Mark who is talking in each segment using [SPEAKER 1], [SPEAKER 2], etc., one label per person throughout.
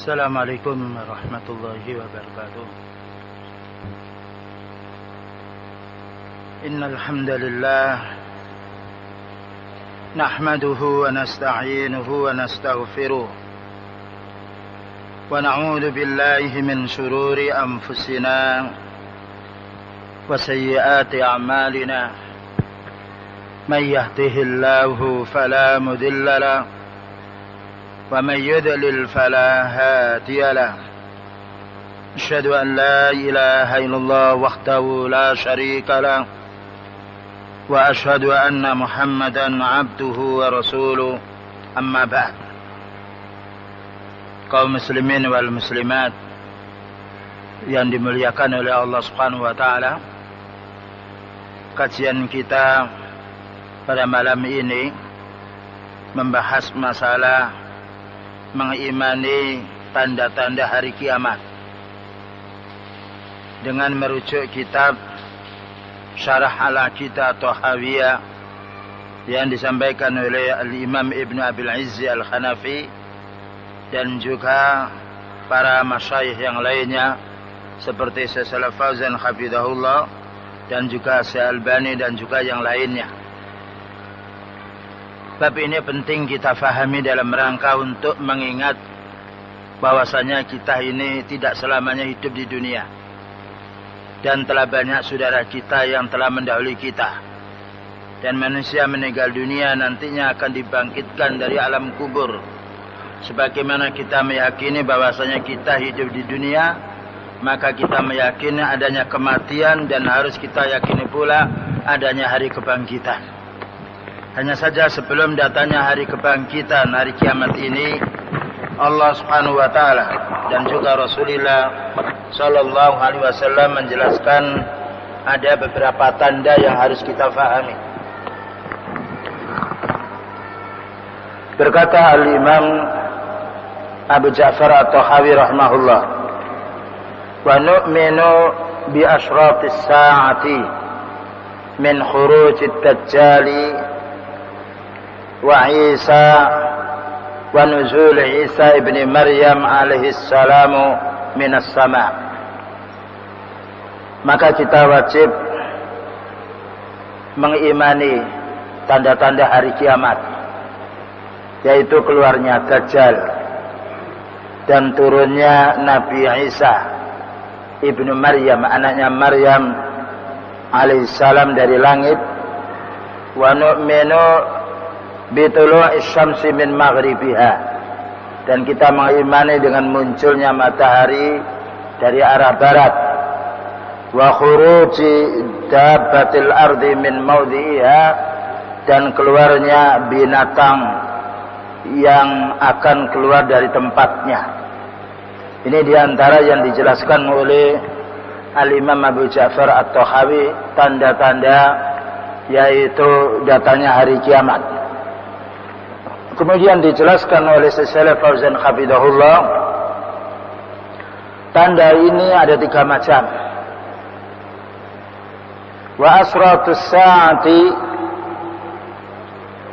[SPEAKER 1] السلام عليكم ورحمة الله وبركاته. إن الحمد لله نحمده ونستعينه ونستغفره ونعوذ بالله من شرور أنفسنا وسيئات أعمالنا من يهده الله فلا مضل له ومن يضلل فلا هادي له. أشهد أن لا إله إلا الله وحده لا شريك له وأشهد أن محمدا عبده ورسوله. أما بعد. Kaum muslimin wal muslimat yang dimuliakan oleh Allah Subhanahu wa taala, kajian kita pada malam ini membahas masalah mengimani tanda-tanda hari kiamat dengan merujuk kitab Syarah Al-Aqidah Tahawiyah yang disampaikan oleh Al-Imam Ibnu Abil Izzi Al-Hanafi dan juga para masyayikh yang lainnya seperti Syekh Shalih Fauzan hafizahullah dan juga Syekh Albani dan juga yang lainnya. Tapi ini penting kita fahami dalam rangka untuk mengingat bahwasanya kita ini tidak selamanya hidup di dunia. Dan telah banyak saudara kita yang telah mendahului kita. Dan manusia meninggal dunia nantinya akan dibangkitkan dari alam kubur. Sebagaimana kita meyakini bahwasanya kita hidup di dunia, maka kita meyakini adanya kematian dan harus kita yakini pula adanya hari kebangkitan. Hanya saja sebelum datanya hari kebangkitan, hari kiamat ini, Allah Subhanahu wa taala dan juga Rasulullah sallallahu alaihi wasallam menjelaskan ada beberapa tanda yang harus kita fahami. Berkata Al-Imam Abu Ja'far At-Tahawi rahimahullah, "Wa nu'minu bi asyratis sa'ati min khurujid dajjali wa Isa wa nuzul Isa ibn Maryam alaihi salamu minas sama." Maka kita wajib mengimani tanda-tanda hari kiamat, yaitu keluarnya Dajjal dan turunnya Nabi Isa ibnu Maryam, anaknya Maryam alaihi salam dari langit. Wa nu'minu bitulu'is syamsi min maghribiha, dan kita mengimani dengan munculnya matahari dari arah barat. Wa khuruji dabbatil ardi min maudhi'iha, dan keluarnya binatang yang akan keluar dari tempatnya. Ini diantara yang dijelaskan oleh Al-Imam Abu Ja'far At-Tahawi, tanda-tanda yaitu datanya hari kiamat. Kemudian dijelaskan oleh Syekh Shalih Fauzan hafizahullah, tanda ini ada 3 macam. Wa asratus sa'ati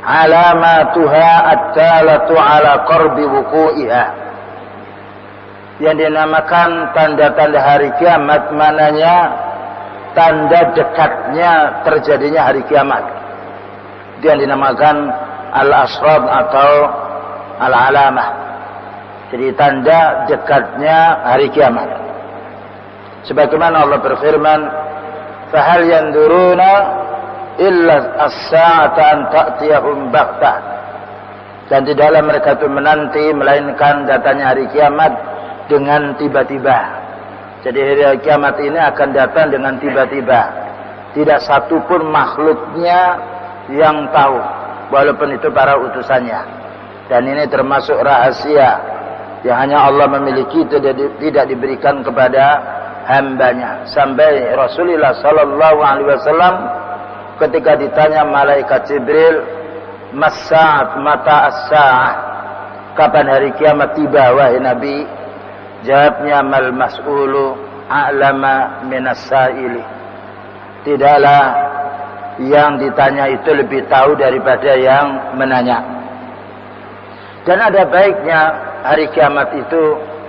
[SPEAKER 1] alamatuha ad-dalatu ala qarbi wuqu'iha. Yang dinamakan tanda-tanda hari kiamat, mananya tanda dekatnya terjadinya hari kiamat. Itu yang dinamakan al-asrad atau al-alamah. Jadi tanda dekatnya hari kiamat. Sebagaimana Allah berfirman, "Fahal yanduruna illa as-sa'ata an ta'tiyahum baghtah." Dan tidaklah mereka itu menanti melainkan datanya hari kiamat dengan tiba-tiba. Jadi hari kiamat ini akan datang dengan tiba-tiba. Tidak satu pun makhluknya yang tahu, walaupun itu para utusannya. Dan ini termasuk rahasia yang hanya Allah memiliki, tidak diberikan kepada hambanya. Sampai Rasulullah sallallahu alaihi wasallam ketika ditanya malaikat Jibril, "Mas-sa'at mata as-sa'ah?" Kapan hari kiamat tiba wahai Nabi? Jawabnya, "Mal mas'ulu a'lama minas sa'ili." Tidaklah yang ditanya itu lebih tahu daripada yang menanya. Dan ada baiknya hari kiamat itu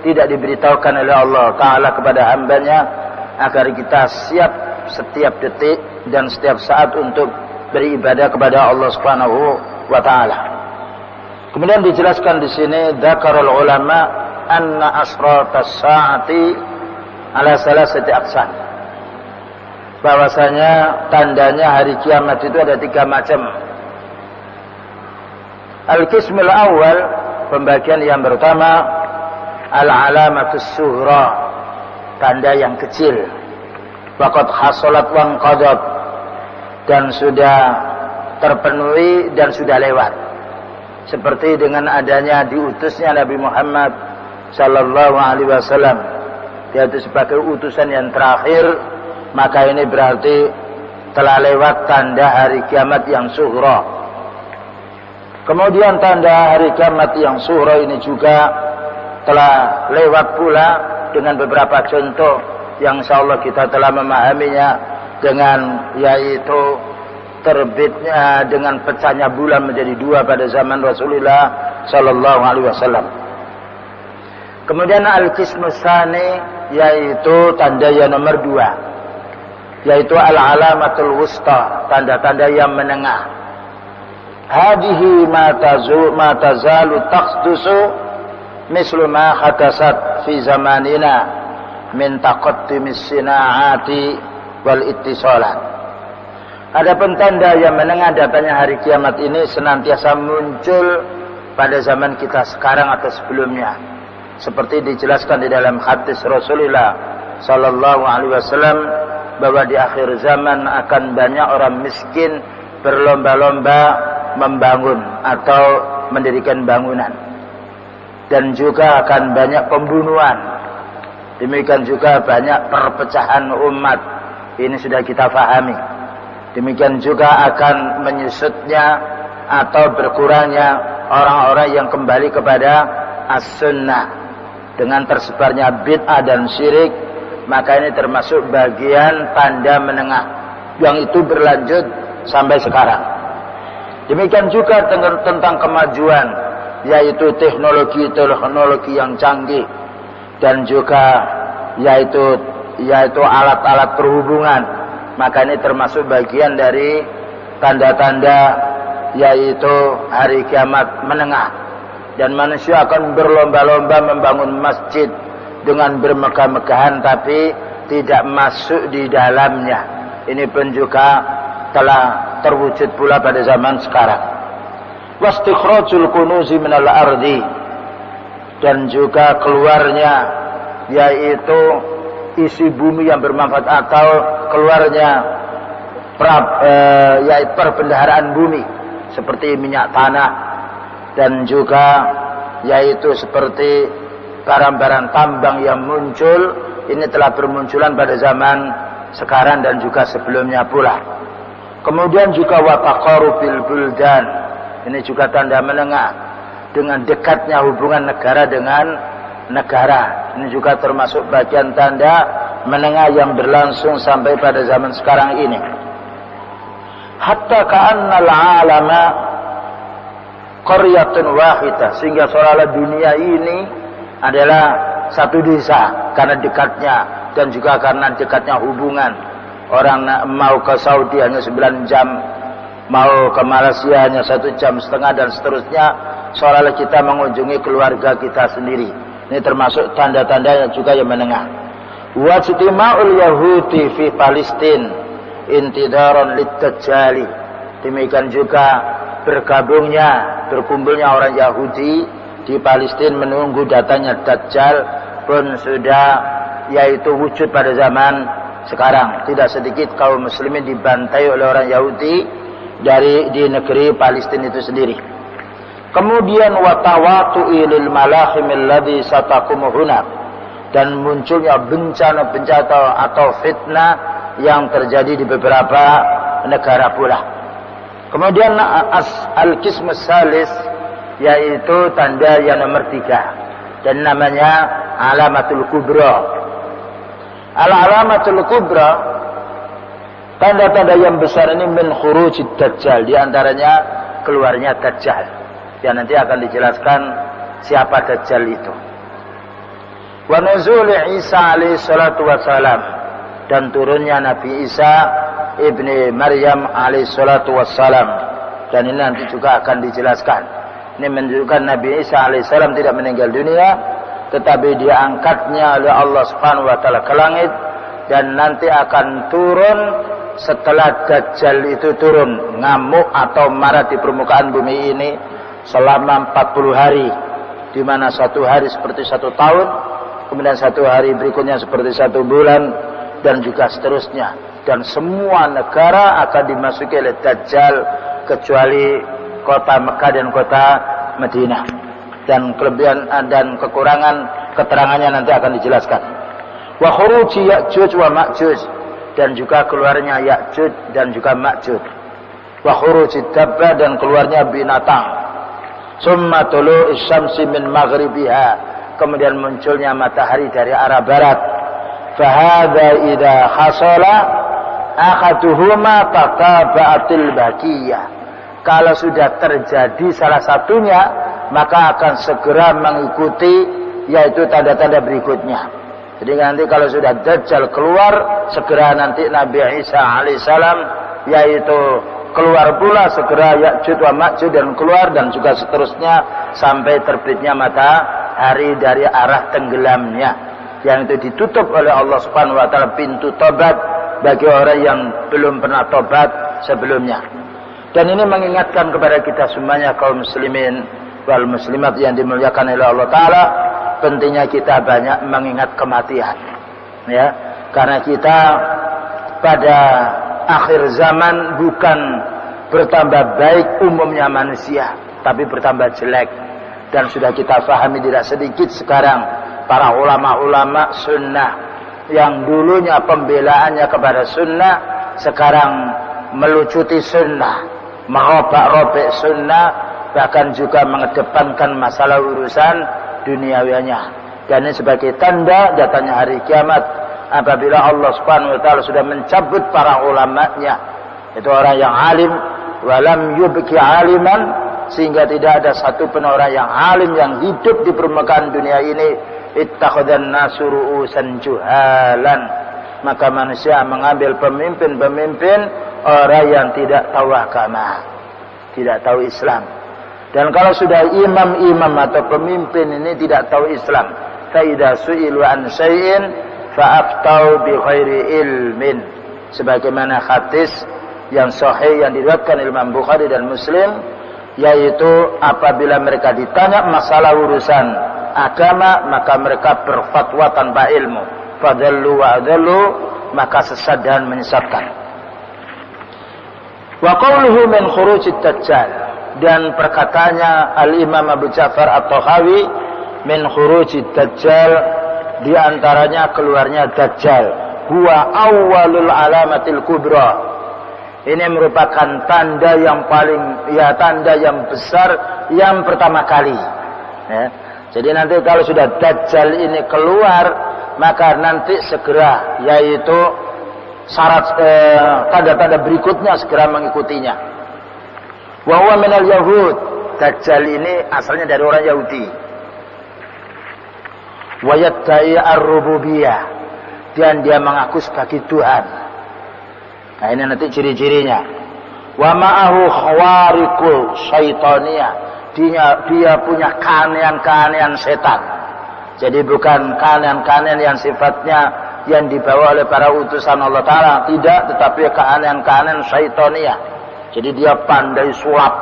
[SPEAKER 1] tidak diberitahukan oleh Allah Ta'ala kepada hambanya, agar kita siap setiap detik dan setiap saat untuk beribadah kepada Allah Subhanahu wa Ta'ala. Kemudian dijelaskan di sini, dzakarul ulama anna asratas saati ala salasati aqsam. Bahwasanya tandanya hari kiamat itu ada 3 macam. Al-qismul awal, pembagian yang pertama, al-alamatus sughra, tanda yang kecil. Waqad hasalat wa qadat, dan sudah terpenuhi dan sudah lewat. Seperti dengan adanya diutusnya Nabi Muhammad sallallahu alaihi wasallam, yaitu sebagai utusan yang terakhir, maka ini berarti telah lewat tanda hari kiamat yang sughra. Kemudian tanda hari kiamat yang sughra ini juga telah lewat pula dengan beberapa contoh yang insyaallah kita telah memahaminya, dengan yaitu terbitnya dengan pecahnya bulan menjadi 2 pada zaman Rasulullah sallallahu alaihi wasallam. Kemudian al-qismus tsani, yaitu tanda yang nomor 2, yaitu al-alamatul wusta, tanda-tanda yang menengah. Hadhihi ma tazalu takhdusu mislu ma hadasat fi zamanina min taqaddumis sinaati wal ittisalat. Adapun tanda yang menengah datanya hari kiamat ini senantiasa muncul pada zaman kita sekarang atau sebelumnya, seperti dijelaskan di dalam hadis Rasulullah sallallahu alaihi wasallam bahwa di akhir zaman akan banyak orang miskin berlomba-lomba membangun atau mendirikan bangunan, dan juga akan banyak pembunuhan. Demikian juga banyak perpecahan umat, ini sudah kita fahami. Demikian juga akan menyusutnya atau berkurangnya orang-orang yang kembali kepada as-sunnah dengan tersebarnya bid'ah dan syirik. Maka ini termasuk bagian tanda menengah yang itu berlanjut sampai sekarang. Demikian juga tentang kemajuan, yaitu teknologi yang canggih, dan juga yaitu alat-alat perhubungan. Maka ini termasuk bagian dari tanda-tanda yaitu hari kiamat menengah. Dan manusia akan berlomba-lomba membangun masjid dengan bermegah-megahan, tapi tidak masuk di dalamnya. Ini pun juga telah terwujud pula pada zaman sekarang. Wastikhrajul kunuzi minal ardi, dan juga keluarnya yaitu isi bumi yang bermanfaat, atau keluarnya yaitu perbendaharaan bumi seperti minyak tanah, dan juga yaitu seperti barang-barang tambang yang muncul. Ini telah bermunculan pada zaman sekarang dan juga sebelumnya pula. Kemudian juga wataqarubil buldan, ini juga tanda menengah, dengan dekatnya hubungan negara dengan negara. Ini juga termasuk bagian tanda menengah yang berlangsung sampai pada zaman sekarang ini. Hatta ka'annal alama qaryatun wahidah, sehingga seolah-olah dunia ini adalah satu desa karena dekatnya, dan juga karena dekatnya hubungan. Orang mau ke Saudi hanya 9 jam, mau ke Malaysia hanya 1,5 jam, dan seterusnya, seolah-olah kita mengunjungi keluarga kita sendiri. Ini termasuk tanda-tanda yang juga yang menengah. Wajtima'ul Yahudi fi Palestin intidaron lit-Dajjali. Demikian juga berkumpulnya orang Yahudi di Palestina menunggu datanya Dajjal pun sudah yaitu wujud pada zaman sekarang. Tidak sedikit kaum muslimin dibantai oleh orang Yahudi di negeri Palestina itu sendiri. Kemudian watawatu ilil malahim alladhi sataqumu hunak, dan munculnya bencana atau fitnah yang terjadi di beberapa negara pula. Kemudian al-qismus salis, yaitu tanda yang nomor 3, dan namanya alamatul kubra. Al-alamatul kubra, tanda-tanda yang besar ini min khurujid dajjal, di antaranya keluarnya Dajjal. Yang nanti akan dijelaskan siapa Dajjal itu. Wa nuzuli Isa alaihi salatu wassalam, dan turunnya Nabi Isa ibni Maryam alaihi salatu wassalam. Dan ini nanti juga akan dijelaskan. Ini menunjukkan Nabi Isa alaihissalam tidak meninggal dunia, tetapi diangkatnya oleh Allah Subhanahu wa taala ke langit, dan nanti akan turun setelah Dajjal itu turun, ngamuk atau marah di permukaan bumi ini selama 40 hari, di mana satu hari seperti 1 tahun, kemudian 1 hari berikutnya seperti 1 bulan, dan juga seterusnya. Dan semua negara akan dimasuki oleh Dajjal kecuali kota Mekah dan kota Madinah. Dan kelebihan dan kekurangan keterangannya nanti akan dijelaskan. Wa khuruji Ya'juj wa Ma'juj, dan juga keluarnya Ya'juj dan juga Ma'juj. Wa khuruji dabba, dan keluarnya binatang. Summa tulu'is syamsi min maghribiha, kemudian munculnya matahari dari arah barat. Fa hadza idza hasala akhaduhuma tataba'atil baqiyah. Kalau sudah terjadi salah satunya, maka akan segera mengikuti, yaitu tanda-tanda berikutnya. Jadi nanti kalau sudah Dajjal keluar, segera nanti Nabi Isa alaihissalam, yaitu keluar pula segera Ya'juj wa Ma'juj dan keluar, dan juga seterusnya sampai terbitnya matahari dari arah tenggelamnya, yang itu ditutup oleh Allah Subhanahu wa taala pintu tobat bagi orang yang belum pernah tobat sebelumnya. Dan ini mengingatkan kepada kita semuanya kaum muslimin wal muslimat yang dimuliakan oleh Allah taala, pentingnya kita banyak mengingat kematian. Ya, karena kita pada akhir zaman bukan bertambah baik umumnya manusia, tapi bertambah jelek. Dan sudah kita fahami tidak sedikit sekarang para ulama-ulama sunnah yang dulunya pembelaannya kepada sunnah, sekarang melucuti sunnah, merobek-robek sunnah, bahkan juga mengedepankan masalah urusan duniawinya. Dan ini sebagai tanda datangnya hari kiamat, apabila Allah Subhanahu wa taala sudah mencabut para ulamanya, itu orang yang alim, walam yubki aliman, sehingga tidak ada satu pun orang yang alim yang hidup di permukaan dunia ini. Ittakhadhan nasu ru'usan juhalan, maka manusia mengambil pemimpin-pemimpin orang yang tidak tahu agama, tidak tahu Islam. Dan kalau sudah imam-imam atau pemimpin ini tidak tahu Islam, fa idza su'ilu an syai'in fa aftau bi ghairi ilmin, sebagaimana hadis yang sahih yang diriwayatkan Imam Bukhari dan Muslim, yaitu apabila mereka ditanya masalah urusan agama, maka mereka berfatwa tanpa ilmu, fadallu wa adallu, maka sesat dan menyesatkan. Wa qawluhu min khurujid dajjal, dan perkataannya Al-Imam Abu Ja'far At-Tahawi, min khurujid dajjal, di antaranya keluarnya Dajjal, huwa awwalul alamatil kubra. Ini merupakan tanda yang paling, ya tanda yang besar yang pertama kali. Ya. Jadi nanti kalau sudah Dajjal ini keluar, maka nanti segera, yaitu syarat tanda-tanda berikutnya segera mengikutinya. Wa huwa minal yahud, Dajjal ini asalnya dari orang Yahudi. Wa yadda'i ar-rububiyah, dan dia mengaku sebagai Tuhan. Nah ini nanti ciri-cirinya. Wa ma'ahu khawariqul syaitaniyah, dia punya keanehan-keanehan setan. Jadi bukan keanehan-keanehan yang sifatnya yang dibawa oleh para utusan Allah Ta'ala, tidak, tetapi keanehan-keanehan syaitaniyah. Jadi dia pandai sulap,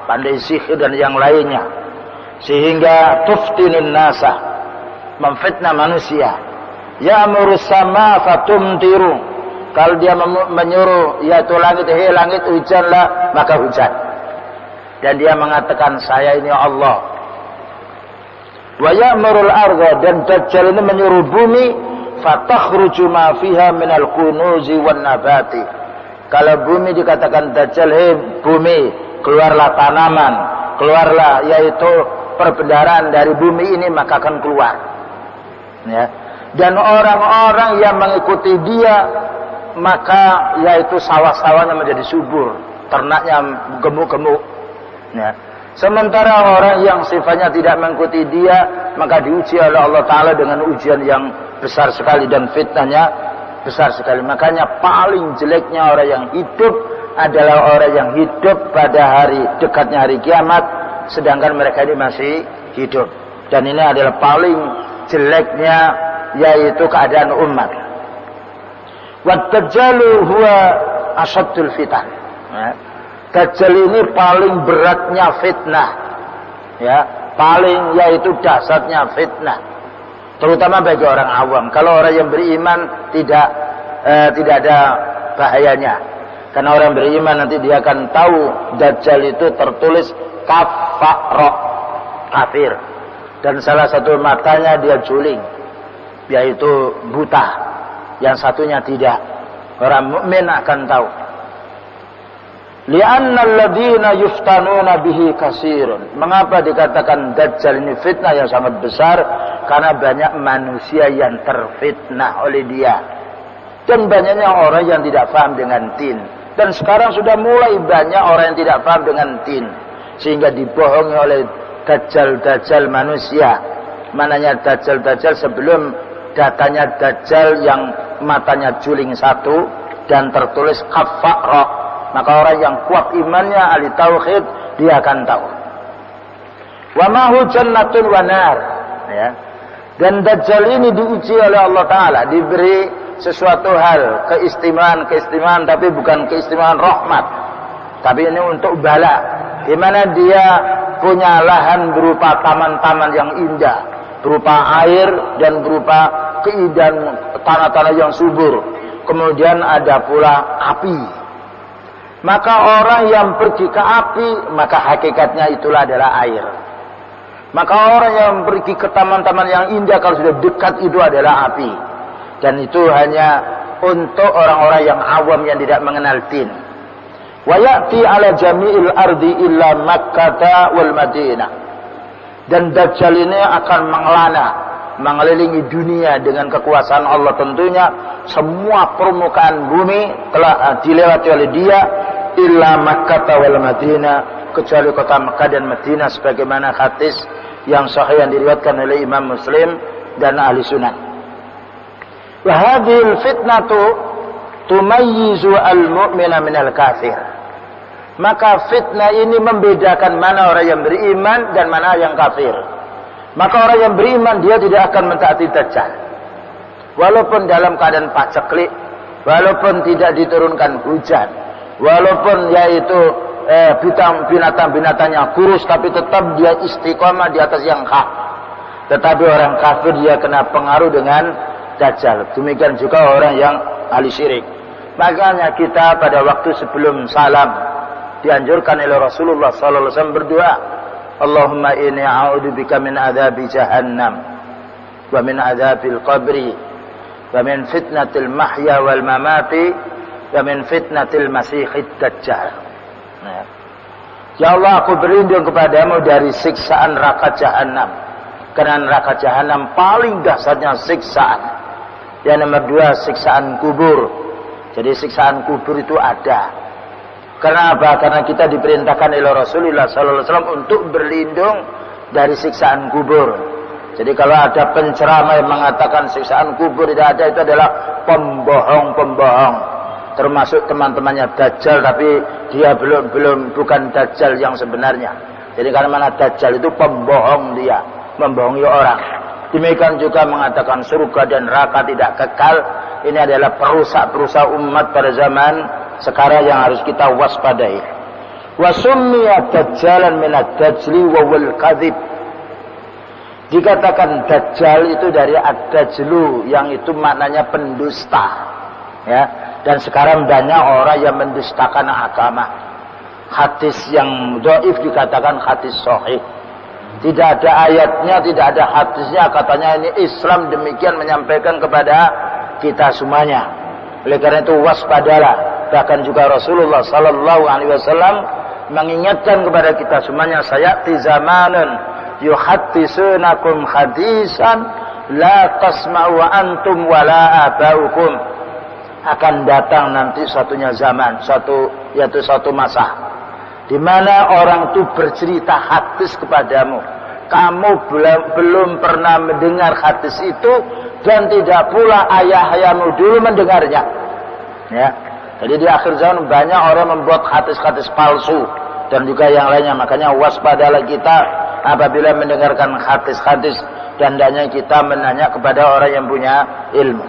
[SPEAKER 1] pandai sihir dan yang lainnya, sehingga tuftinun nasa, memfitnah manusia. Ya'muru sama fatumtiru, kalau dia menyuruh, yaitu langit, hei langit hujanlah, maka hujan. Dan dia mengatakan, saya ini Allah. Wa ya'murul arda, dan Dajjal ini menyuruh bumi, fatakhruju ma fiha minal kunuzi wan nabati. Kalau bumi dikatakan Dajjal, hei bumi, keluarlah tanaman, keluarlah, yaitu perbendaharaan dari bumi ini, maka akan keluar. Ya. Dan orang-orang yang mengikuti dia, maka yaitu sawah-sawahnya menjadi subur, ternaknya gemuk-gemuk. Ya. Sementara orang yang sifatnya tidak mengikuti dia, maka diuji oleh Allah Ta'ala dengan ujian yang besar sekali dan fitnahnya besar sekali. Makanya paling jeleknya orang yang hidup adalah orang yang hidup pada dekatnya hari kiamat, sedangkan mereka ini masih hidup. Dan ini adalah paling jeleknya, yaitu keadaan umat. Wad-dajjalu huwa asyaddul fitan. Dajjal ini paling beratnya fitnah, ya, paling yaitu dasarnya fitnah, terutama bagi orang awam. Kalau orang yang beriman tidak ada bahayanya, karena orang beriman nanti dia akan tahu Dajjal itu tertulis kafaro, kafir, dan salah satu matanya dia juling, yaitu buta, yang satunya tidak. Orang mukmin akan tahu. Li'anna alladhina yuftanuna bihi kasirun. Mengapa dikatakan Dajjal ini fitnah yang sangat besar? Karena banyak manusia yang terfitnah oleh dia. Dan banyaknya orang yang tidak paham dengan din. Dan sekarang sudah mulai banyak orang yang tidak paham dengan din, sehingga dibohongi oleh Dajjal-Dajjal manusia. Mananya Dajjal-Dajjal sebelum datanya Dajjal yang matanya juling satu dan tertulis kafaro. Maka orang yang kuat imannya, ahli tauhid, dia akan tahu. Wa ma hu jannatun wa nar, ya. Dan Dajjal ini diuji oleh Allah Ta'ala, diberi sesuatu hal, keistimewaan, tapi bukan keistimewaan rahmat, tapi ini untuk bala. Di mana dia punya lahan berupa taman-taman yang indah, berupa air dan berupa keindahan tanah-tanah yang subur. Kemudian ada pula api. Maka orang yang pergi ke api, maka hakikatnya itulah adalah air. Maka orang yang pergi ke taman-taman yang indah, kalau sudah dekat itu adalah api. Dan itu hanya untuk orang-orang yang awam yang tidak mengenal din. Wa ya'ti ala jami'il ardi illa Makkah wal Madinah. Dan Dajjal ini akan mengelana, mengelilingi dunia dengan kekuasaan Allah tentunya. Semua permukaan bumi telah dilewati oleh dia, illa Makkah wal Madinah, kecuali kota Makkah dan Madinah, sebagaimana hadis yang sahih yang diriwayatkan oleh Imam Muslim dan ahli sunan. Wa hadhil fitnatu tumayyizu al-mu'mina minal kafir. Maka fitnah ini membedakan mana orang yang beriman dan mana yang kafir. Maka orang yang beriman dia tidak akan mentaati Dajjal, walaupun dalam keadaan paceklik, walaupun tidak diturunkan hujan, walaupun yaitu binatang-binatangnya kurus, tapi tetap dia istiqomah di atas yang hak. Tetapi orang kafir dia kena pengaruh dengan Dajjal. Demikian juga orang yang ahli syirik. Makanya kita pada waktu sebelum salam dianjurkan oleh Rasulullah sallallahu alaihi wasallam berdoa, Allahumma inni a'udzubika min adzabi jahannam wa min adzabil qabri wa min fitnatil mahya wal mamati wa min fitnatil masiihid dajjal. Nah, ya Allah, aku berlindung kepadamu dari siksaan neraka jahanam, karena neraka jahanam paling dahsyatnya siksaan. Yang nomor dua, siksaan kubur. Jadi siksaan kubur itu ada. Karena apa? Karena kita diperintahkan oleh Rasulullah sallallahu alaihi wasallam untuk berlindung dari siksaan kubur. Jadi kalau ada penceramah yang mengatakan siksaan kubur tidak ada, itu adalah pembohong-pembohong. Termasuk teman-temannya Dajjal, tapi dia bukan Dajjal yang sebenarnya. Jadi karena mana Dajjal itu pembohong, dia membohongi orang. Demikian juga mengatakan surga dan neraka tidak kekal. Ini adalah perusak-perusak umat pada zaman sekarang yang harus kita waspadai. Wa summiya dajjalan min ad-dajli wa wal kadhib. Dikatakan Dajjal itu dari ad-dajlu, yang itu maknanya pendusta. Ya, dan sekarang banyak orang yang mendustakan agama. Hadis yang dhaif dikatakan hadis sahih. Tidak ada ayatnya, tidak ada hadisnya, katanya ini Islam demikian menyampaikan kepada kita semuanya. Oleh karena itu waspadalah. Bahkan juga Rasulullah sallallahu alaihi wasallam mengingatkan kepada kita semuanya, sayati zamanun yuhaddisunakum hadisan la tasma'u antum wala abaukum. Akan datang nanti satunya zaman, yaitu satu masa, di mana orang itu bercerita hadis kepadamu, kamu belum pernah mendengar hadis itu, dan tidak pula ayah-ayahmu dulu mendengarnya. Ya, jadi di akhir zaman banyak orang membuat hadis-hadis palsu dan juga yang lainnya. Makanya waspadalah kita apabila mendengarkan hadis-hadis, dan hendaknya kita menanya kepada orang yang punya ilmu.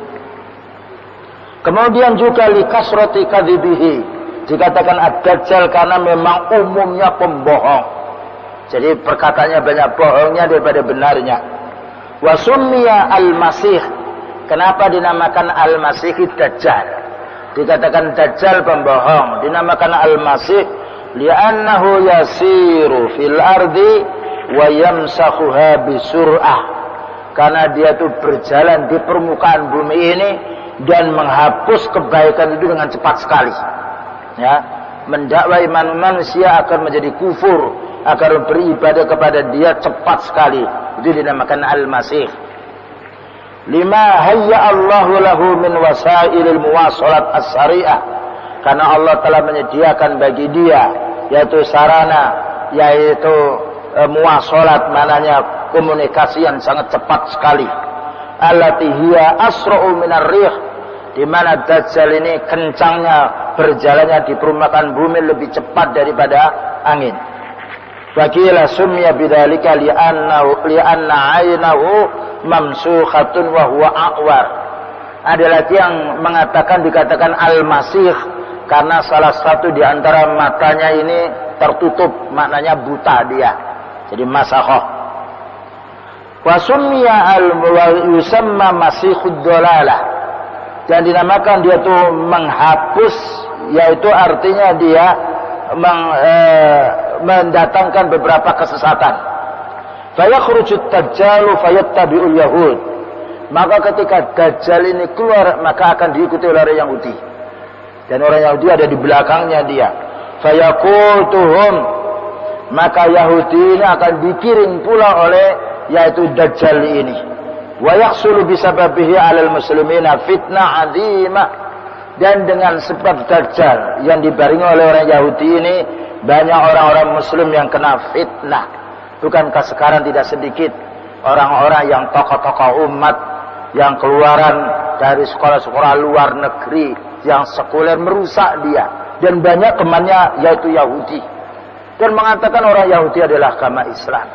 [SPEAKER 1] Kemudian juga likasrati kadzibihi, dikatakan ad-dajjal karena memang umumnya pembohong. Jadi perkataannya banyak bohongnya daripada benarnya. Wa summiya al-masih, kenapa dinamakan al-masih dajjal? Dikatakan dajjal pembohong, dinamakan al-masih li'annahu yasiru fil ardi wa yamsahuha bisur'ah, karena dia itu berjalan di permukaan bumi ini dan menghapus kebaikan itu dengan cepat sekali. Ya, mendakwai manusia akan menjadi kufur, agar beribadah kepada dia cepat sekali. Itu dinamakan al-masih. Lima hayya Allahu lahu min wasailil muwasalat as-sari'ah, karena Allah telah menyediakan bagi dia yaitu sarana, yaitu muwasalat, mananya komunikasi yang sangat cepat sekali. Allati hiya asra'u minar rih, di mana dajjal ini kencangnya berjalannya di permukaan bumi lebih cepat daripada angin. Wakila sumya bidzalika li'anna 'ainahu mamsukhatun wa huwa a'war. Ada lagi yang mengatakan dikatakan al-masih karena salah satu di antara matanya ini tertutup, maknanya buta dia. Jadi masakhah. Wa sumya al-yusamma masihud dalalah, dan dinamakan dia itu menghapus, yaitu artinya dia mendatangkan beberapa kesesatan. Fayakhrujut dajjalu fayattabi'ul yahud, maka ketika dajjal ini keluar maka akan diikuti oleh orang Yahudi, dan orang Yahudi ada di belakangnya dia. Fayaqutuhum, maka Yahudi ini akan dikiring pula oleh yaitu dajjal ini. Wa yahsulu bisababihi 'alal muslimina fitnah 'azimah, dan dengan sebab dajjal yang dibaringi oleh orang Yahudi ini banyak orang-orang muslim yang kena fitnah. Bukankah sekarang tidak sedikit orang-orang yang tokoh-tokoh umat yang keluaran dari sekolah-sekolah luar negeri yang sekuler merusak dia, dan banyak temannya yaitu Yahudi, dan mengatakan orang Yahudi adalah agama Islam,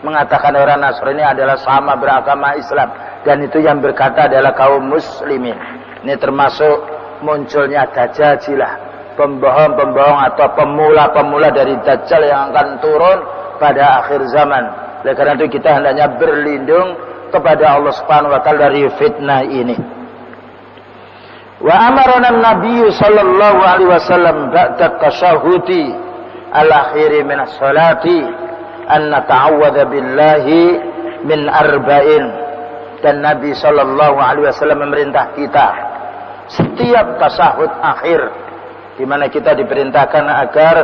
[SPEAKER 1] mengatakan orang Nasrani adalah sama beragama Islam, dan itu yang berkata adalah kaum muslimin. Ini termasuk munculnya Dajjajilah, pembohong-pembohong atau pemula-pemula dari Dajjal yang akan turun pada akhir zaman. Oleh karena itu kita hendaknya berlindung kepada Allah Subhanahu wa taala dari fitnah ini. Wa amarana Nabi sallallahu alaihi wasallam ba'da tasyahhudi al-akhir min as-salati an nata'awwadza billahi min arba'in, dan Nabi sallallahu alaihi wasallam memerintah kita setiap tasyahud akhir, di mana kita diperintahkan agar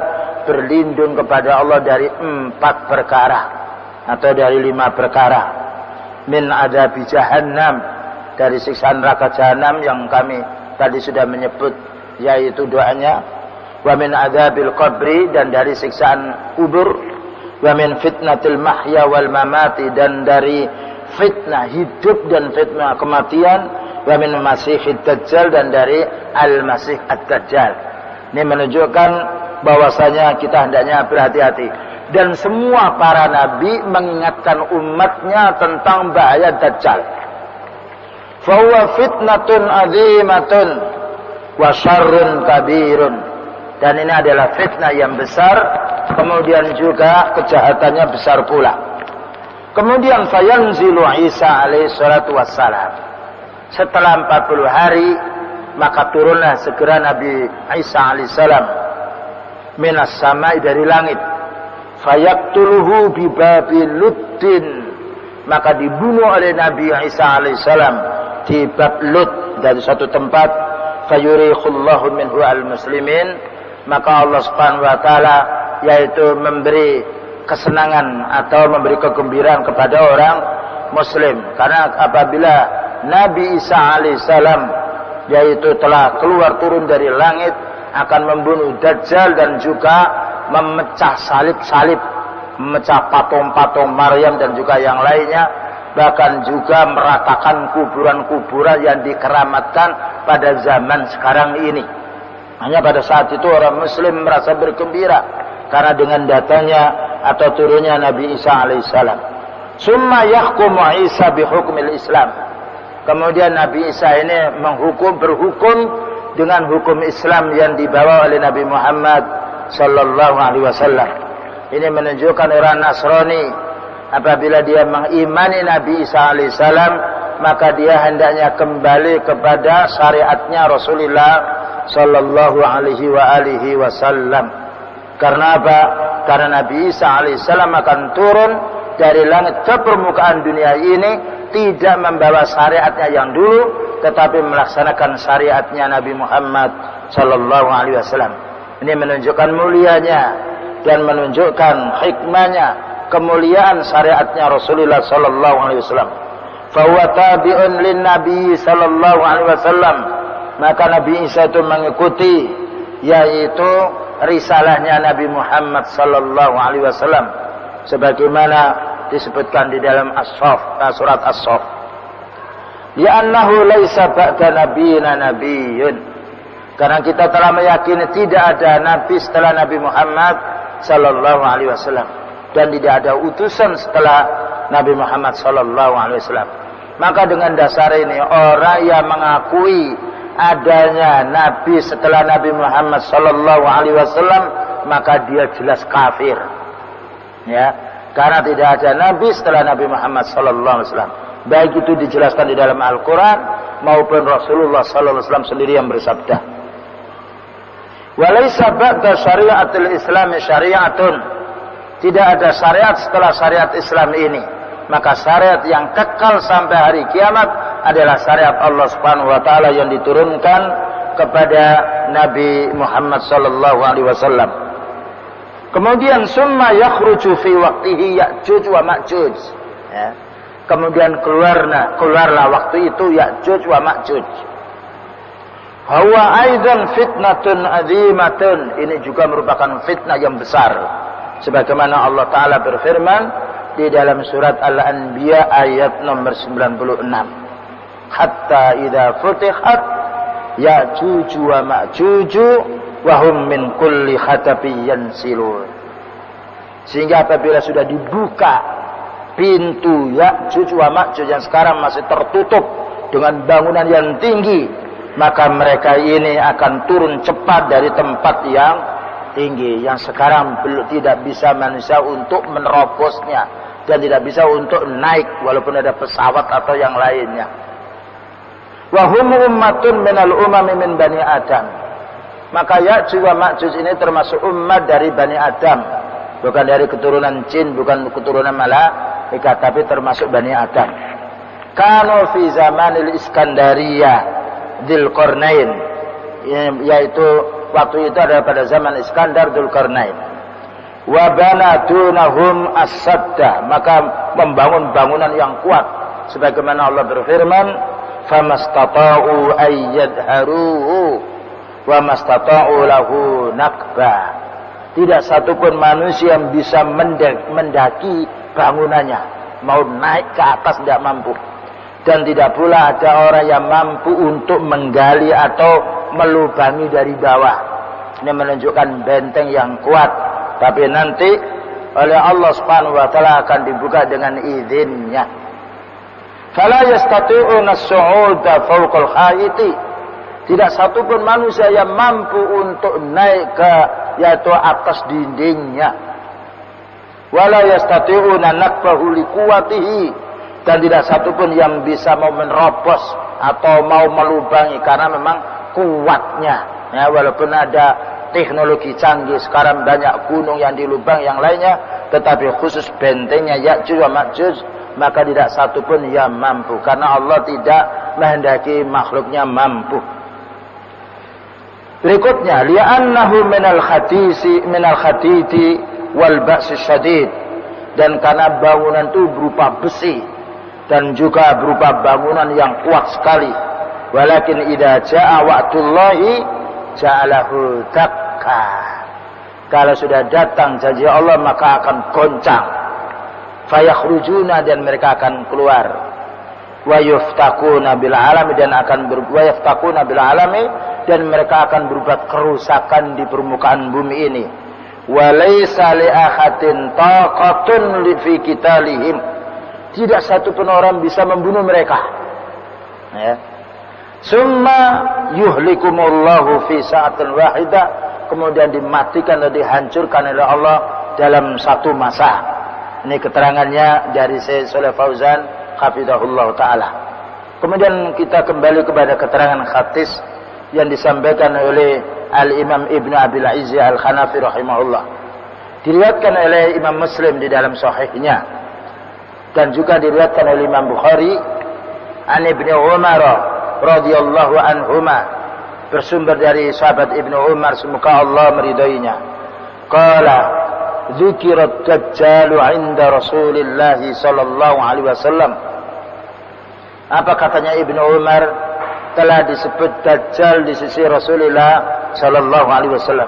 [SPEAKER 1] berlindung kepada Allah dari 4 perkara atau dari 5 perkara. Min adzabi jahannam, dari siksaan neraka jahanam yang kami tadi sudah menyebut, yaitu doanya. Wa min adzabil qabri, dan dari siksaan kubur. Wa min fitnatil mahya wal mamati, dan dari fitnah hidup dan fitnah kematian. Wa min masihid dajjal, dan dari al-masih ad-dajjal. Ini menunjukkan bahwasanya kita hendaknya berhati-hati, dan semua para nabi mengingatkan umatnya tentang bahaya dajjal. Fa huwa fitnatun azimatun wa syarrun kabirun, dan ini adalah fitnah yang besar, kemudian juga kejahatannya besar pula. Kemudian fayanzilu Isa alaihi salatu wassalam, setelah 40 hari maka turunlah segera Nabi Isa alaihissalam minas samai, dari langit. Fayaktuluhu bibabi luddin, maka dibunuh oleh Nabi Isa alaihissalam di bab Lut, dari suatu tempat. Fayurikhullahu minhu al-muslimin, maka Allah subhanahu wa ta'ala yaitu memberi kesenangan atau memberi kegembiraan kepada orang muslim, karena apabila Nabi Isa alaihissalam yaitu telah keluar turun dari langit, akan membunuh Dajjal dan juga memecah salib-salib, memecah patung-patung Maryam dan juga yang lainnya, bahkan juga meratakan kuburan-kuburan yang dikeramatkan pada zaman sekarang ini. Hanya pada saat itu orang muslim merasa bergembira karena dengan datangnya atau turunnya Nabi Isa alaihissalam. Summa yahkumu Isa bihukmil Islam. Kemudian Nabi Isa ini berhukum dengan hukum Islam yang dibawa oleh Nabi Muhammad sallallahu alaihi wasallam. Ini menunjukkan orang Nasrani apabila dia mengimani Nabi Isa alaihissalam, maka dia hendaknya kembali kepada syariatnya Rasulullah sallallahu alaihi wasallam. Karena apa? Karena Nabi Isa alaihissalam akan turun dari langit ke permukaan dunia ini tidak membawa syariatnya yang dulu, tetapi melaksanakan syariatnya Nabi Muhammad sallallahu alaihi wasallam. Ini menunjukkan mulianya dan menunjukkan hikmahnya, kemuliaan syariatnya Rasulullah sallallahu alaihi wasallam. Fa huwa tabi'un lin Nabi sallallahu alaihi wasallam. Maka Nabi Isa itu mengikuti yaitu risalahnya Nabi Muhammad sallallahu alaihi wasallam sebagaimana disebutkan di dalam surat As-Saff. Li'annahu laisa ba'da nabiyina nabiyyun. Karena kita telah meyakini tidak ada nabi setelah Nabi Muhammad sallallahu alaihi wasallam dan tidak ada utusan setelah Nabi Muhammad sallallahu alaihi wasallam. Maka dengan dasar ini orang yang mengakui adanya nabi setelah Nabi Muhammad sallallahu alaihi wasallam, maka dia jelas kafir. Ya, karena tidak ada nabi setelah Nabi Muhammad sallallahu alaihi wasallam. Baik itu dijelaskan di dalam Al-Qur'an maupun Rasulullah sallallahu alaihi wasallam sendiri yang bersabda, "Walaysa ba'da syari'atil Islam syari'atun." Tidak ada syariat setelah syariat Islam ini. Maka syariat yang kekal sampai hari kiamat adalah syariat Allah Subhanahu wa taala yang diturunkan kepada Nabi Muhammad sallallahu alaihi wasallam. Kemudian summa yakhruju fi waqtihi Ya'juj wa Ma'juj. Ya. Kemudian keluarlah waktu itu Ya'juj wa Ma'juj. Huwa aidan fitnatun azimatun. Ini juga merupakan fitnah yang besar. Sebagaimana Allah Ta'ala berfirman di dalam surat Al-Anbiya ayat nomor 96. Hatta idza futihat Ya'juj wa Ma'juj wa hum min kulli khatabin yansilun. Sehingga apabila sudah dibuka pintu Ya'juj wa Ma'juj yang sekarang masih tertutup dengan bangunan yang tinggi, maka mereka ini akan turun cepat dari tempat yang tinggi yang sekarang tidak bisa manusia untuk menerobosnya dan tidak bisa untuk naik walaupun ada pesawat atau yang lainnya. Wa hum ummatun minal umami min bani Adam. Maka Ya'juj wa Ma'juj ini termasuk umat dari Bani Adam, bukan dari keturunan jin, bukan keturunan malaikat, tapi termasuk Bani Adam. Kanu fi zamanil Iskandariyah Dzulqarnain, yaitu waktu itu adalah pada zaman Iskandar Dzulqarnain. Wa banadunahum as-sadda, maka membangun bangunan yang kuat sebagaimana Allah berfirman, famastata'u ayyadharuhu wa mastata'u lahu nakba. Tidak satupun manusia yang bisa mendaki bangunannya, mau naik ke atas tidak mampu. Dan tidak pula ada orang yang mampu untuk menggali atau melubangi dari bawah. Ini menunjukkan benteng yang kuat. Tapi nanti oleh Allah Subhanahu wa taala akan dibuka dengan izinnya. Fala yastati'una as-su'uda fawqal khayti. Tidak satupun manusia yang mampu untuk naik ke yaitu atas dindingnya. Wala yastati'una nakbahu liquwatihi. Dan tidak satupun yang bisa mau menerobos atau mau melubangi karena memang kuatnya. Ya, walaupun ada teknologi canggih sekarang banyak gunung yang dilubang yang lainnya, tetapi khusus bentengnya Ya'juj wa Ma'juj maka tidak satupun yang mampu karena Allah tidak menghendaki makhluknya mampu. Berikutnya, li'annahu minal khadidi wal ba'si syadid, dan karena bangunan itu berupa besi dan juga berupa bangunan yang kuat sekali. Walakin idza jaa wa'tullahi ja'alahu dakka. Kalau sudah datang janji Allah maka akan goncang. Fayakhrujuna, dan mereka akan keluar. Wa yuftakuna bil alami, dan mereka akan berbuat kerusakan di permukaan bumi ini. Wa laisa li ahadin taqatun fi qitalihim. Tidak satu pun orang bisa membunuh mereka. Ya. Summa yuhlikumullahu fi sa'atin wahidah, kemudian dimatikan dan dihancurkan oleh Allah dalam satu masa. Ini keterangannya dari Syekh Shalih Fauzan hafizahullah taala. Kemudian kita kembali kepada keterangan hadis yang disampaikan oleh Al-Imam Ibnu Abil Izzi Al-Hanafi rahimahullah. Diriwayatkan oleh Imam Muslim di dalam sahihnya, dan juga diriwayatkan oleh Imam Bukhari an Ibnu Umar radhiyallahu anhuma, bersumber dari sahabat Ibnu Umar, semoga Allah meridainya. Qala dzikirat dajjal 'inda Rasulillah sallallahu alaihi wasallam. Apa katanya Ibnu Umar? Telah disebut dajjal di sisi Rasulullah sallallahu alaihi wasallam.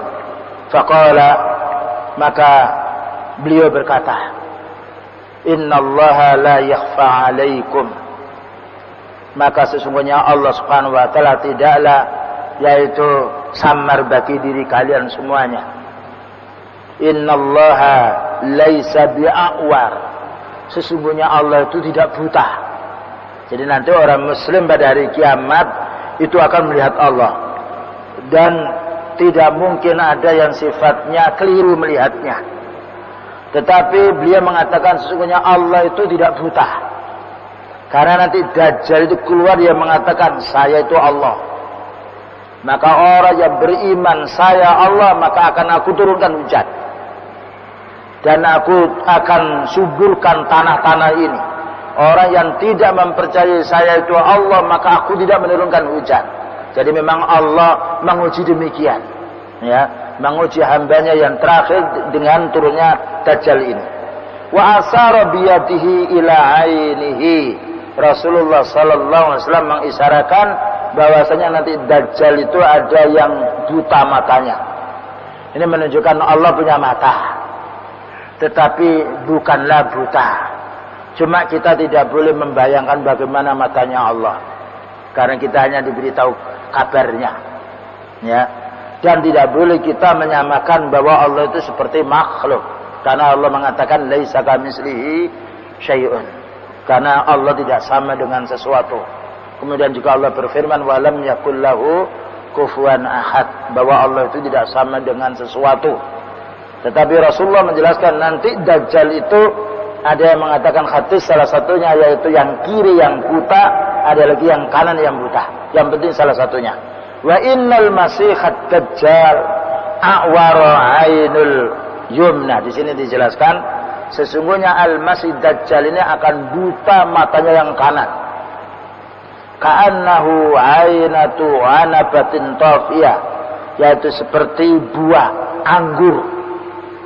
[SPEAKER 1] Faqala, maka beliau berkata, innallaha la yakhfa 'alaikum. Maka sesungguhnya Allah Subhanahu wa taala tidaklah yaitu samar bagi diri kalian semuanya. Innallaha laisa bi'awar. Sesungguhnya Allah itu tidak buta. Jadi nanti orang muslim pada hari kiamat itu akan melihat Allah, dan tidak mungkin ada yang sifatnya keliru melihatnya. Tetapi beliau mengatakan sesungguhnya Allah itu tidak buta. Karena nanti Dajjal itu keluar, dia mengatakan saya itu Allah. Maka orang yang beriman saya Allah, maka akan aku turunkan hujan, dan aku akan suburkan tanah-tanah ini. Orang yang tidak mempercayai saya itu Allah, maka aku tidak menurunkan hujan. Jadi memang Allah menguji demikian, ya, menguji hambanya yang terakhir dengan turunnya Dajjal ini. Wa asara biyadihi ila ainihi. Rasulullah sallallahu alaihi wasallam mengisyaratkan bahwasanya nanti Dajjal itu ada yang buta matanya. Ini menunjukkan Allah punya mata, tetapi bukanlah buta. Cuma kita tidak boleh membayangkan bagaimana matanya Allah, karena kita hanya diberitahu kabarnya, ya. Dan tidak boleh kita menyamakan bahwa Allah itu seperti makhluk, karena Allah mengatakan laisa kamitslihi syai'un, karena Allah tidak sama dengan sesuatu. Kemudian juga Allah berfirman walam yakul lahu kufuwan ahad, bahwa Allah itu tidak sama dengan sesuatu. Tetapi Rasulullah menjelaskan nanti Dajjal itu ada yang mengatakan hadis salah satunya yaitu yang kiri yang buta, ada lagi yang kanan yang buta. Yang penting salah satunya. Wa innal masihad dajjal a'wara ainul yumna. Di sini dijelaskan sesungguhnya al-masih dajjal ini akan buta matanya yang kanan. Ka'annahu ainatu anabatin tafiyah, yaitu seperti buah anggur.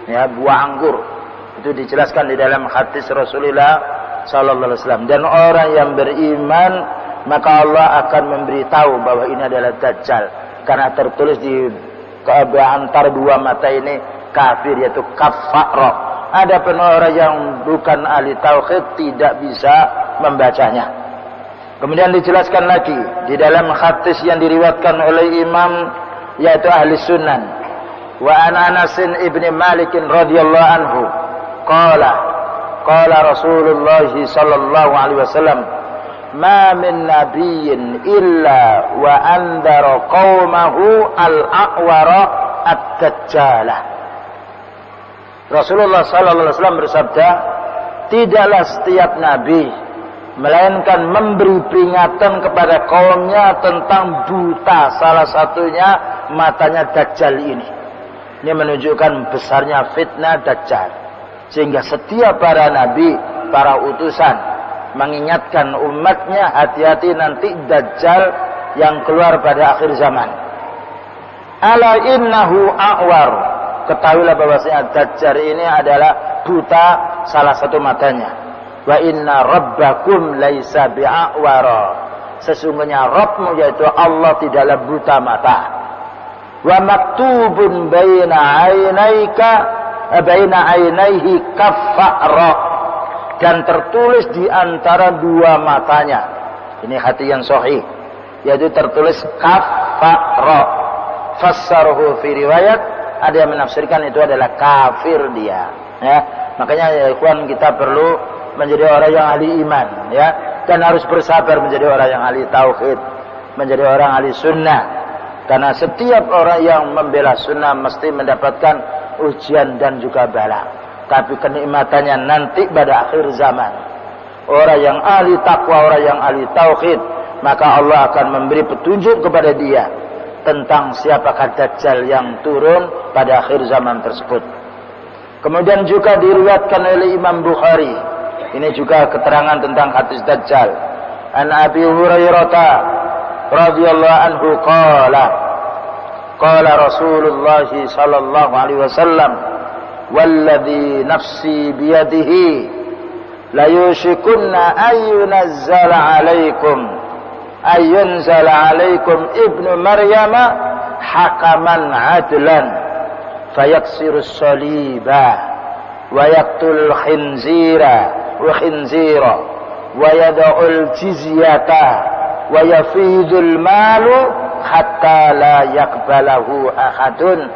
[SPEAKER 1] Ya, buah anggur. Itu dijelaskan di dalam hadis Rasulullah sallallahu alaihi wasallam. Dan orang yang beriman maka Allah akan memberitahu bahwa ini adalah Dajjal, karena tertulis di antara dua mata ini kafir, yaitu kafara. Ada orang yang bukan ahli tauhid tidak bisa membacanya. Kemudian dijelaskan lagi di dalam hadis yang diriwayatkan oleh imam yaitu ahli sunan. Wa an Anas ibn Malik radhiyallahu anhu qala Rasulullah sallallahu alaihi wasallam ma min nabiyyin illa wa andara qaumahu al-a'wara ad-dajjal. Rasulullah sallallahu alaihi wasallam bersabda, tidaklah setiap nabi melainkan memberi peringatan kepada kaumnya tentang buta, salah satunya matanya Dajjal ini. Ini menunjukkan besarnya fitnah Dajjal. Sehingga setiap para nabi, para utusan mengingatkan umatnya hati-hati nanti Dajjal yang keluar pada akhir zaman. Ala innahu a'war. Ketahuilah bahwasanya Dajjal ini adalah buta salah satu matanya. Wa inna rabbakum laisa bi'a'wara. Sesungguhnya Rabbmu yaitu Allah tidaklah buta mata. wa maktubun baina ainaihi kafara, dan tertulis di antara dua matanya. Ini hati yang sahih, yaitu tertulis kafara. Fassarahu fi riwayat, ada yang menafsirkan itu adalah kafir dia, ya. Makanya ya ikhwan, kita perlu menjadi orang yang ahli iman, ya, dan harus bersabar menjadi orang yang ahli tauhid, menjadi orang ahli sunnah. Karena setiap orang yang membela sunnah mesti mendapatkan ujian dan juga bala. Tapi kenikmatannya nanti pada akhir zaman. Orang yang ahli takwa, orang yang ahli tauhid, maka Allah akan memberi petunjuk kepada dia tentang siapakah Dajjal yang turun pada akhir zaman tersebut. Kemudian juga diriwayatkan oleh Imam Bukhari, ini juga keterangan tentang hadis Dajjal. An Abi Hurairah radhiyallahu anhu qala Rasulullah sallallahu alaihi wasallam, walladhi nafsi biyadihi la yushikunna ayyunzala alaikum ibnu Maryama hakaman adlan fayaksiru saliba wa yaktul khinzira wa yada'ul jizyata wa yafidul malu hatta la yakbalahu ahadun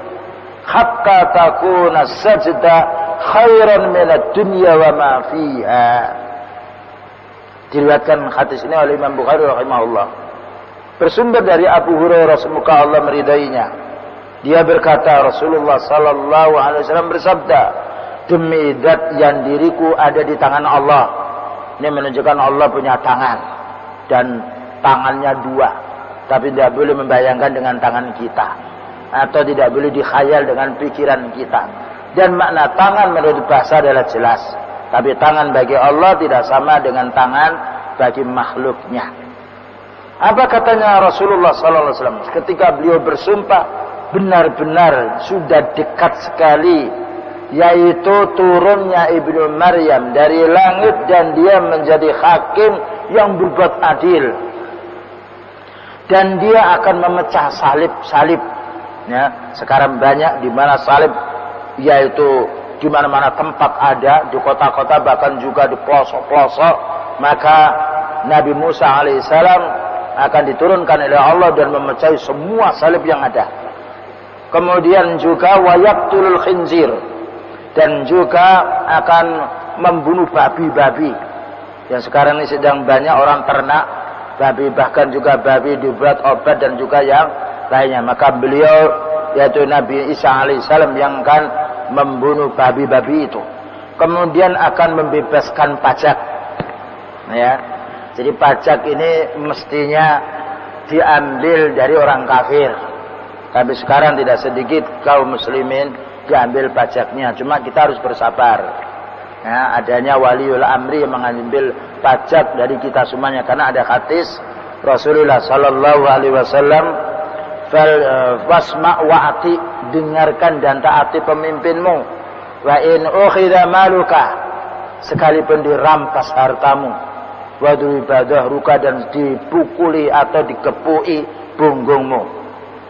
[SPEAKER 1] hatta takuna sajda khairan minad dunya wa ma fiha. Diriwayatkan hadis ini oleh Imam Bukhari rahimahullah. Bersumber dari Abu Hurairah, semoga Allah meridainya. Dia berkata, Rasulullah sallallahu alaihi wasallam bersabda, demi zat yang diriku ada di tangan Allah. Ini menunjukkan Allah punya tangan, dan tangannya dua, tapi tidak boleh membayangkan dengan tangan kita, atau tidak boleh dikhayal dengan pikiran kita. Dan makna tangan menurut bahasa adalah jelas, tapi tangan bagi Allah tidak sama dengan tangan bagi makhluknya. Apa katanya Rasulullah sallallahu alaihi wasallam ketika beliau bersumpah, benar-benar sudah dekat sekali, yaitu turunnya Ibnu Maryam dari langit dan dia menjadi hakim yang berbuat adil, dan dia akan memecah salib. Ya, sekarang banyak di mana salib, yaitu di mana-mana tempat ada, di kota-kota, bahkan juga di pelosok-pelosok. Maka Nabi Musa alaihissalam akan diturunkan oleh Allah dan memecahi semua salib yang ada. Kemudian juga wayaqtulul khinzir, dan juga akan membunuh babi-babi. Yang sekarang ini sedang banyak orang ternak babi, bahkan juga babi dibuat obat dan juga yang lainnya. Maka beliau, yaitu Nabi Isa alaihissalam, yang akan membunuh babi-babi itu. Kemudian akan membebaskan pajak, ya. Jadi pajak ini mestinya diambil dari orang kafir, tapi sekarang tidak sedikit kaum muslimin diambil pajaknya. Cuma kita harus bersabar, ya, adanya waliul amri yang mengambil pajak dari kita semuanya. Karena ada hadis Rasulullah sallallahu alaihi wasallam, wasma' wa'ati, dengarkan dan taati pemimpinmu. Wa in ukhidha maluka, sekalipun dirampas hartamu. Wa duribadahruka, dan dipukuli atau dikepui punggungmu.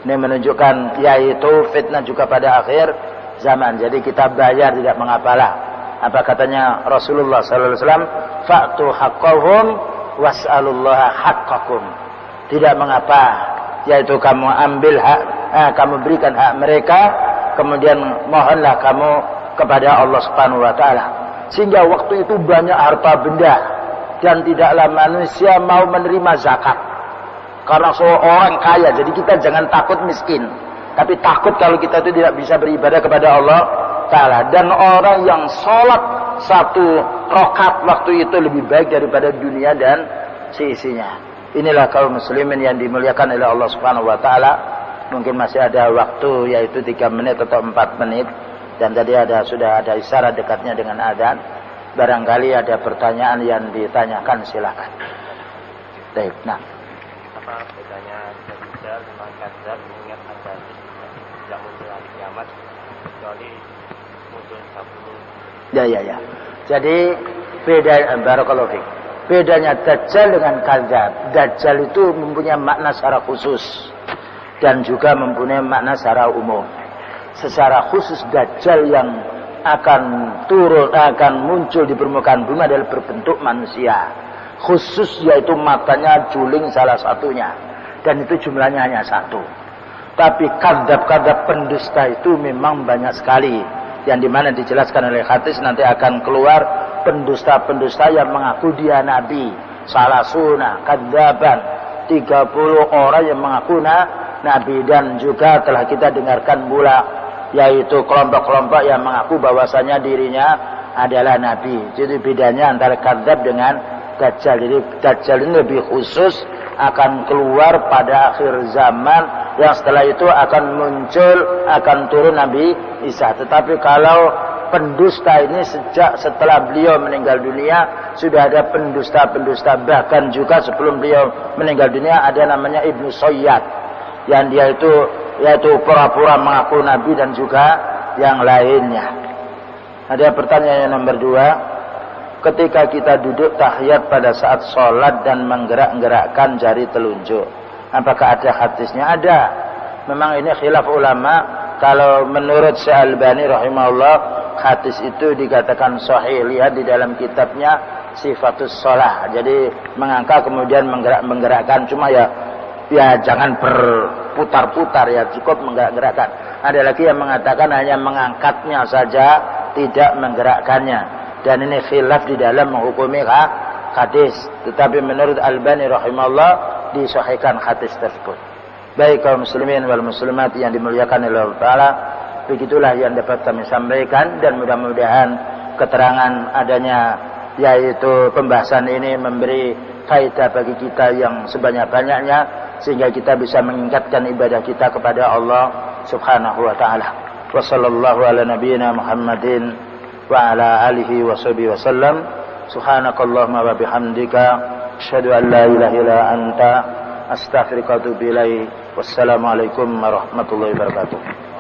[SPEAKER 1] Ini menunjukkan yaitu fitnah juga pada akhir zaman. Jadi kita bayar tidak mengapalah. Apa katanya Rasulullah sallallahu alaihi wasallam? Fa'tu haqqahum was'alullaha haqqakum. Tidak mengapa, yaitu kamu ambil hak, kamu berikan hak mereka, kemudian mohonlah kamu kepada Allah Subhanahu wa taala. Sehingga waktu itu banyak harta benda dan tidaklah manusia mau menerima zakat. Karena seorang kaya, jadi kita jangan takut miskin, tapi takut kalau kita itu tidak bisa beribadah kepada Allah taala. Dan orang yang sholat satu rakaat waktu itu lebih baik daripada dunia dan seisinya. Inilah kaum muslimin yang dimuliakan oleh Allah Subhanahu wa taala. Mungkin masih ada waktu, yaitu 3 menit atau 4 menit. Dan tadi sudah ada isyarat dekatnya dengan adzan. Barangkali ada pertanyaan yang ditanyakan, silakan. Baik, nah.
[SPEAKER 2] Apa bedanya Dajjal dengan Kadzdzab, mengingat ada tidak muncul hari kiamat kecuali muncul 10.
[SPEAKER 1] Ya. Jadi beda, barakallahu fiik. Bedanya Dajjal dengan Kadzdzab. Dajjal itu mempunyai makna secara khusus. dan juga mempunyai makna secara umum. Secara khusus Dajjal yang akan muncul di permukaan bumi adalah berbentuk manusia. Khusus yaitu matanya juling salah satunya. Dan itu jumlahnya hanya satu. Tapi kadzab-kadzab pendusta itu memang banyak sekali. Yang dimana dijelaskan oleh hadis nanti akan keluar pendusta-pendusta yang mengaku dia nabi. Salasuna kadzaban, 30 orang yang mengaku nabi. Dan juga telah kita dengarkan pula yaitu kelompok-kelompok yang mengaku bahwasanya dirinya adalah nabi. Jadi bedanya antara kadzab dengan Dajjal. Jadi Dajjal ini lebih khusus akan keluar pada akhir zaman, yang setelah itu akan muncul, akan turun Nabi Isa. Tetapi kalau pendusta ini sejak setelah beliau meninggal dunia sudah ada pendusta-pendusta, bahkan juga sebelum beliau meninggal dunia ada namanya Ibnu Sayyad, yang dia itu yaitu pura-pura mengaku nabi dan juga yang lainnya. Ada pertanyaan yang nomor 2, ketika kita duduk tahiyat pada saat sholat dan menggerak-gerakkan jari telunjuk, apakah ada hadisnya? Ada. Memang ini khilaf ulama. Kalau menurut Syekh Albani rahimahullah, hadis itu dikatakan sahih. Lihat di dalam kitabnya Sifatus Shalah. Jadi mengangkat kemudian menggerakkan, cuma ya jangan berputar-putar, ya cukup menggerakkan. Ada lagi yang mengatakan hanya mengangkatnya saja, tidak menggerakkannya. Dan ini khilaf di dalam menghukumi hadis. Tetapi menurut Albani rahimahullah disahihkan hadis tersebut. Baik kaum muslimin wal muslimat yang dimuliakan oleh Allah Ta'ala, begitulah yang dapat kami sampaikan, dan mudah-mudahan keterangan adanya yaitu pembahasan ini memberi faedah bagi kita yang sebanyak-banyaknya, sehingga kita bisa meningkatkan ibadah kita kepada Allah Subhanahu wa taala. Wa sallallahu ala nabiyyina Muhammadin wa ala alihi wa sahbihi wasallam. Subhanakallahumma wa bihamdika asyhadu an la ilaha illa anta astaghfiruka wa atubu ilaik. Wassalamualaikum warahmatullahi wabarakatuh.